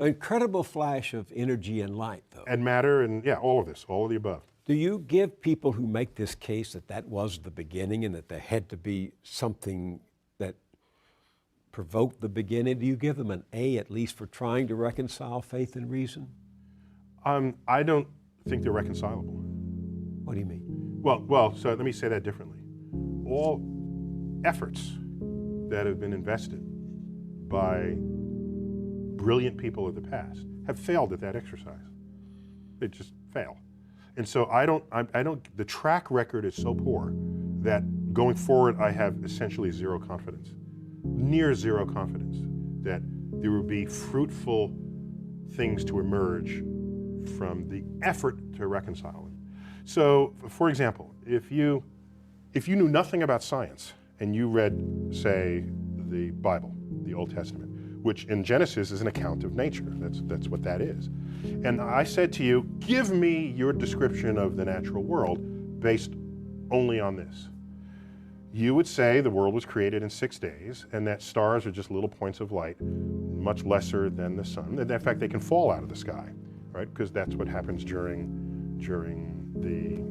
An incredible flash of energy and light, though. And matter, and yeah, all of this, all of the above. Do you give people who make this case that that was the beginning and that there had to be something that provoked the beginning, do you give them an A at least for trying to reconcile faith and reason? I don't think they're reconcilable. What do you mean? Well, so let me say that differently. All efforts that have been invested by brilliant people of the past have failed at that exercise. They just fail. And so the track record is so poor that going forward I have essentially zero confidence, near zero confidence that there will be fruitful things to emerge from the effort to reconcile them. So, for example, if you knew nothing about science and you read, say, the Bible, the Old Testament, which in Genesis is an account of nature, that's what that is. And I said to you, give me your description of the natural world based only on this. You would say the world was created in 6 days and that stars are just little points of light, much lesser than the sun. And in fact, they can fall out of the sky, right? Because that's what happens during the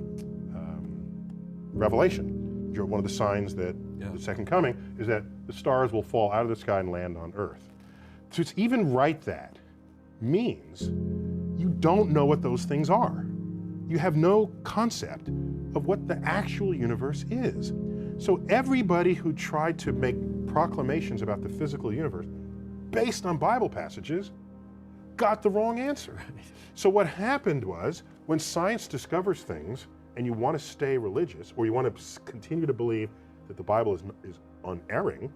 Revelation. One of the signs that the second coming is that the stars will fall out of the sky and land on earth. So to even write that means you don't know what those things are. You have no concept of what the actual universe is. So everybody who tried to make proclamations about the physical universe based on Bible passages got the wrong answer. So what happened was, when science discovers things and you want to stay religious, or you want to continue to believe that the Bible is unerring,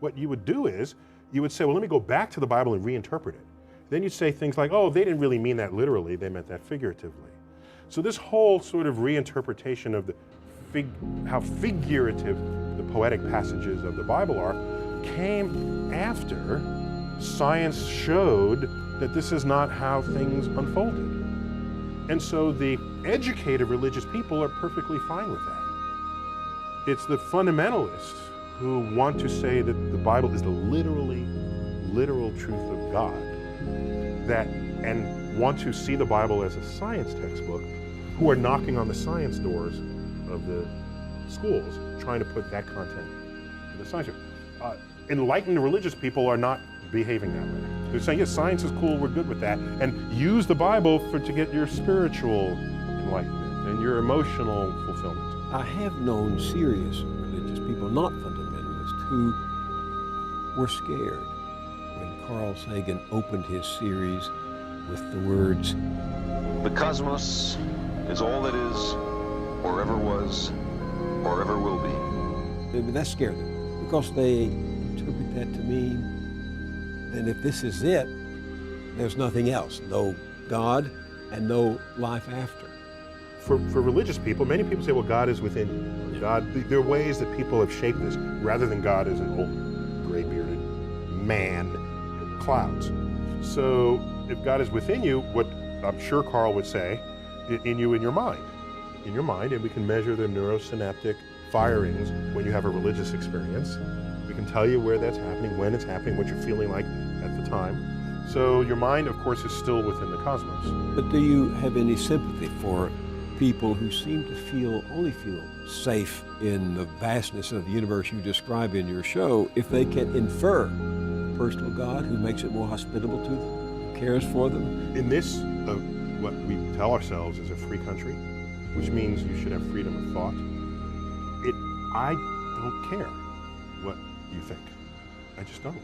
what you would do is, you would say, well, let me go back to the Bible and reinterpret it. Then you'd say things like, oh, they didn't really mean that literally, they meant that figuratively. So this whole sort of reinterpretation of how figurative the poetic passages of the Bible are came after science showed that this is not how things unfolded. And so the educated religious people are perfectly fine with that. It's the fundamentalists who want to say that the Bible is the literal truth of God, and want to see the Bible as a science textbook, who are knocking on the science doors of the schools, trying to put that content in the science. Enlightened religious people are not behaving that way. They're saying, yes, science is cool, we're good with that, and use the Bible to get your spiritual enlightenment and your emotional fulfillment. I have known serious religious people, not fundamentalists, who were scared when Carl Sagan opened his series with the words, "The cosmos is all that is, or ever was, or ever will be." That scared them, because they interpret that to mean, then if this is it, there's nothing else, no God and no life after. For religious people, many people say, well, God is within you. God, there are ways that people have shaped this, rather than God as an old gray-bearded man in clouds. So if God is within you, what I'm sure Carl would say, in your mind, and we can measure the neurosynaptic firings when you have a religious experience. We can tell you where that's happening, when it's happening, what you're feeling like at the time. So your mind, of course, is still within the cosmos. But do you have any sympathy for people who seem to only feel safe in the vastness of the universe you describe in your show, if they can infer a personal God who makes it more hospitable to them, who cares for them? In this, what we tell ourselves is a free country, which means you should have freedom of thought. I don't care what you think. I just don't.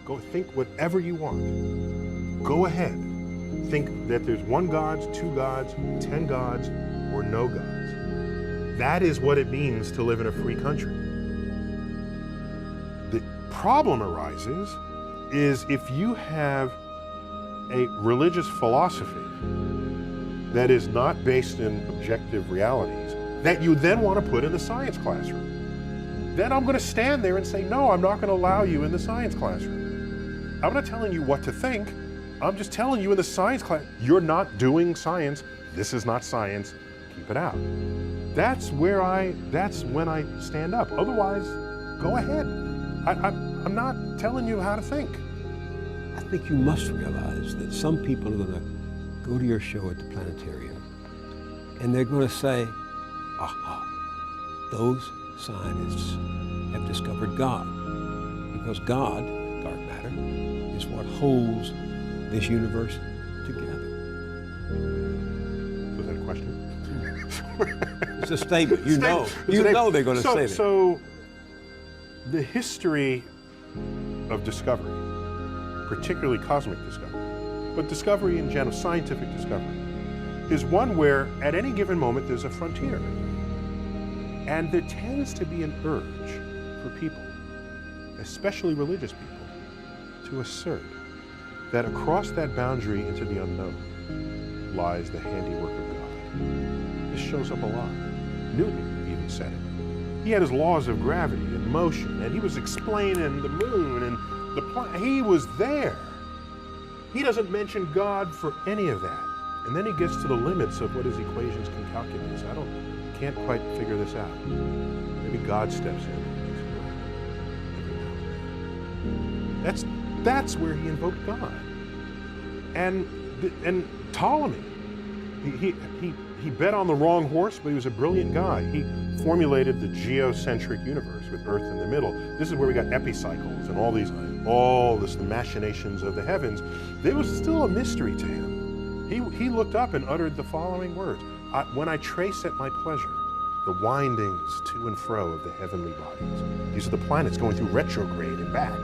Go think whatever you want. Go ahead. Think that there's one God, 2 gods, 10 gods, or no gods. That is what it means to live in a free country. The problem arises is if you have a religious philosophy that is not based in objective realities, that you then want to put in the science classroom. Then I'm going to stand there and say, no, I'm not going to allow you in the science classroom. I'm not telling you what to think. I'm just telling you in the science class, you're not doing science. This is not science. Keep it out. That's when I stand up. Otherwise, go ahead. I'm not telling you how to think. I think you must realize that some people are going to go to your show at the planetarium and they're going to say, aha, those scientists have discovered God. Because God, dark matter, is what holds this universe together. Was that a question? It's a statement. You know they're going to say that. So the history of discovery, particularly cosmic discovery, but discovery in general, scientific discovery, is one where at any given moment there's a frontier. And there tends to be an urge for people, especially religious people, to assert that across that boundary into the unknown lies the handiwork of God. This shows up a lot. Newton even said it. He had his laws of gravity and motion, and he was explaining the moon and the planet. He was there. He doesn't mention God for any of that. And then he gets to the limits of what his equations can calculate. So can't quite figure this out. Maybe God steps in. That's where he invoked God. And Ptolemy, he bet on the wrong horse, but he was a brilliant guy. He formulated the geocentric universe with Earth in the middle. This is where we got epicycles and all the machinations of the heavens. There was still a mystery to him. He looked up and uttered the following words: when I trace at my pleasure the windings to and fro of the heavenly bodies. These are the planets going through retrograde and back.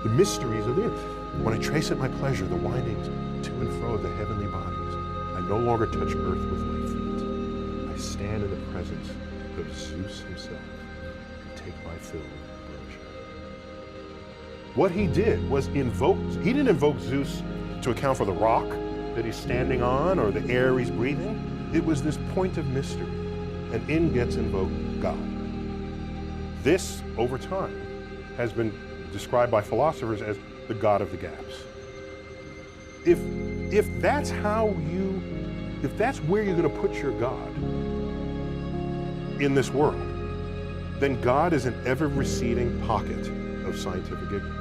The mysteries of the earth. When I trace at my pleasure the windings to and fro of the heavenly bodies, I no longer touch earth with my feet. I stand in the presence of Zeus himself and take my fill of ambrosia. What he did was he didn't invoke Zeus to account for the rock that he's standing on or the air he's breathing. It was this point of mystery. And in gets invoked God. This, over time, has been described by philosophers as the God of the gaps. If that's where you're going to put your God in this world, then God is an ever-receding pocket of scientific ignorance.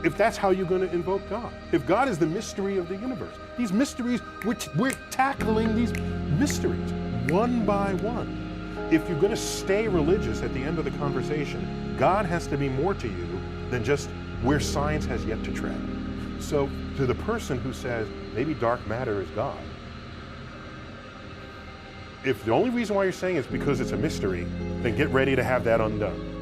If that's how you're going to invoke God, if God is the mystery of the universe, these mysteries, we're tackling these mysteries one by one. If you're going to stay religious at the end of the conversation, God has to be more to you than just where science has yet to tread. So to the person who says, maybe dark matter is God, if the only reason why you're saying it's because it's a mystery, then get ready to have that undone.